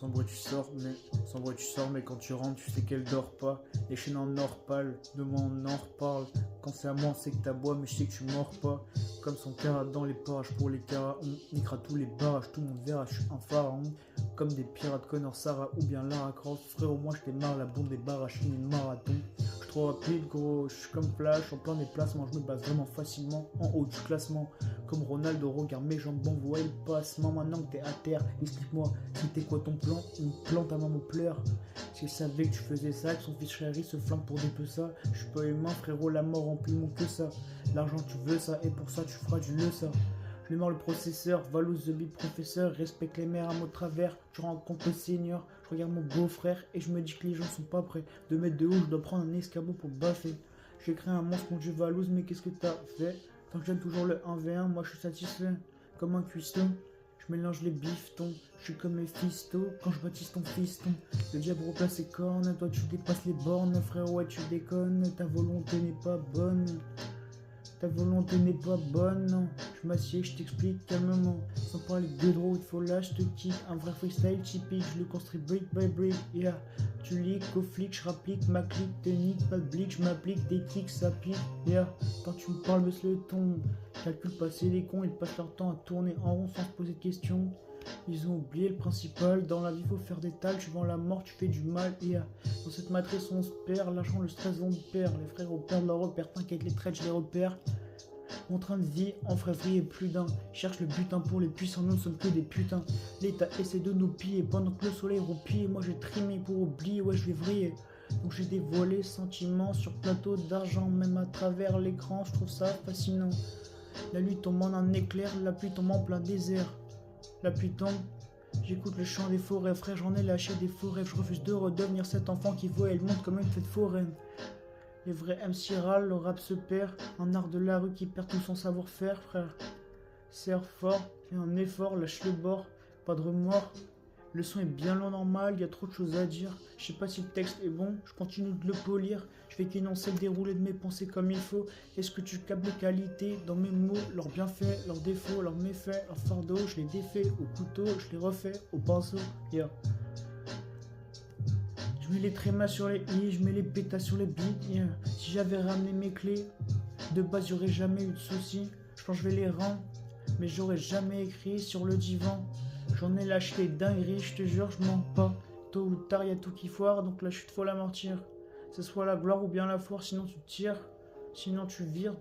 Sans bruit tu sors, mais quand tu rentres, tu sais qu'elle dort pas. Les chaînes en or pâle, demain on en reparle. Quand c'est à moi, on sait que t'aboies, mais je sais que tu mords pas. Comme son carat dans les parages pour les carats, on niquera tous les barrages, tout le monde verra, je suis un pharaon. Comme des pirates Connor Sarah ou bien Lara Croft. Frérot, moi je démarre la bombe des barrages, fini le marathon. Je suis trop rapide, gros, je suis comme Flash, en plein déplacement, je me base vraiment facilement en haut du classement. Comme Ronaldo, regarde mes jambes, bon, voix il passe. Maintenant que t'es à terre, explique-moi, c'était quoi ton plan? Une plante à maman pleure. Si je savais que tu faisais ça, que son fils chéri se flingue pour des peu ça. Je suis pas humain, frérot, la mort remplit mon que ça. L'argent, tu veux ça, et pour ça, tu feras du le ça. Je mémore le processeur, Valouz the big professeur, respecte les mères à mot de travers, tu rencontres le seigneur, je regarde mon beau-frère et je me dis que les gens sont pas prêts. 2 mètres de haut, je dois prendre un escabeau pour baffer. J'ai créé un monstre contre du Valouz, mais qu'est-ce que t'as fait? Tant que j'aime toujours le 1v1, moi je suis satisfait. Comme un cuistot, je mélange les bifetons, je suis comme Mephisto quand je baptise ton fiston. Le diable replace ses cornes, toi tu dépasses les bornes, frère ouais tu déconnes, ta volonté n'est pas bonne. Ta volonté n'est pas bonne, non. Je m'assieds, je t'explique calmement. Sans parler de drôle, il faut là, je te kick. Un vrai freestyle typique, je le construis brick by brick. Yeah, tu leaks au flic, je rapplique ma clique, te nique, pas de blick, je m'applique des kicks, ça pique. Yeah, quand tu me parles, baisse le ton. Calcule passer les cons, ils passent leur temps à tourner en rond sans se poser de questions. Ils ont oublié le principal, dans la vie faut faire des tales, tu vends la mort, tu fais du mal, yeah. Dans cette matrice on se perd, l'argent, le stress on perd, les frères perdent leur repère, t'inquiète les traites je les repère. Mon train de vie en ferait vriller plus d'un, cherche le butin pour les puissants, nous ne sommes que des putains. L'État essaie de nous piller, pendant que le soleil roupille, moi j'ai trimé pour oublier, ouais je vais vriller. Donc j'ai dévoilé sentiments sur plateau d'argent, même à travers l'écran, je trouve ça fascinant. La nuit tombe en un éclair, la pluie tombe en plein désert. La pluie tombe, j'écoute le chant des forêts, frère j'en ai lâché des forêts, je refuse de redevenir cet enfant qui voit le monde comme une fête foraine. Les vrais MC râlent, le rap se perd, un art de la rue qui perd tout son savoir-faire, frère. Serre fort, fais un effort, lâche le bord, pas de remords. Le son est bien long normal, il y a trop de choses à dire. Je sais pas si le texte est bon, je continue de le polir. Je fais qu'énoncer le déroulé de mes pensées comme il faut. Est-ce que tu captes les qualités dans mes mots, leurs bienfaits, leurs défauts, leurs méfaits, leurs fardeaux? Je les défais au couteau, je les refais au pinceau. Yeah. Je mets les trémas sur les i, je mets les pétas sur les beats. Yeah. Si j'avais ramené mes clés, de base y'aurait jamais eu de soucis. Je pense que je vais les rendre, mais j'aurais jamais écrit sur le divan. J'en ai lâché des dingueries, je te jure, je mens pas. Tôt ou tard, y a tout qui foire, donc la chute faut l'amortir. Que ce soit la gloire ou bien la foire, sinon tu tires, sinon tu vires de